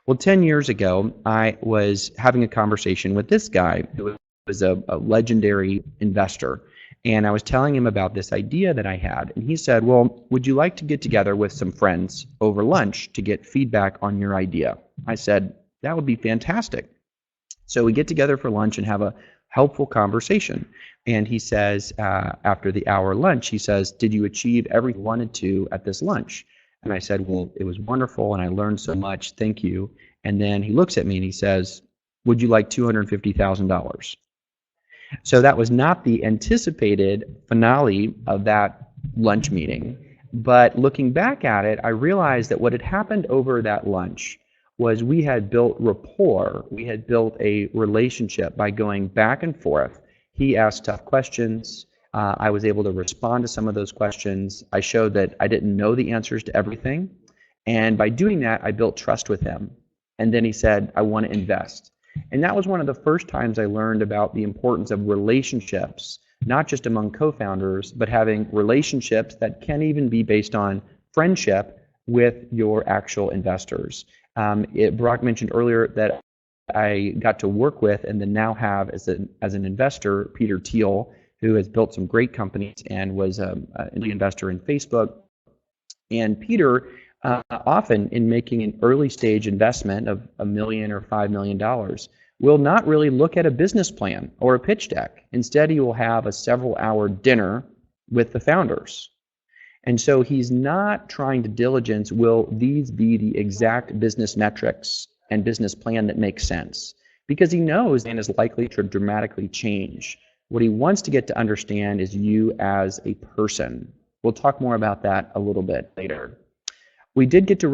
Well, 10 years ago, I was having a conversation with this guy who was a legendary investor. And I was telling him about this idea that I had. And he said, well, would you like to get together with some friends over lunch to get feedback on your idea? I said, that would be fantastic. So we get together for lunch and have a helpful conversation. And he says, after the hour lunch, he says, did you achieve everything you wanted to at this lunch? And I said, well, it was wonderful and I learned so much, thank you. And then he looks at me and he says, would you like $250,000? So that was not the anticipated finale of that lunch meeting. But looking back at it, I realized that what had happened over that lunch was we had built rapport. We had built a relationship by going back and forth. He asked tough questions. I was able to respond to some of those questions. I showed that I didn't know the answers to everything. And by doing that, I built trust with him. And then he said, I want to invest. And that was one of the first times I learned about the importance of relationships, not just among co-founders, but having relationships that can even be based on friendship with your actual investors. Brock mentioned earlier that I got to work with and then now have as an investor, Peter Thiel, who has built some great companies and was an investor in Facebook. And Peter, often in making an early stage investment of $1 million or $5 million, will not really look at a business plan or a pitch deck. Instead, he will have a several-hour dinner with the founders. And so he's not trying to diligence, will these be the exact business metrics and business plan that makes sense? Because he knows and is likely to dramatically change. What he wants to get to understand is you as a person. We'll talk more about that a little bit later. We did get to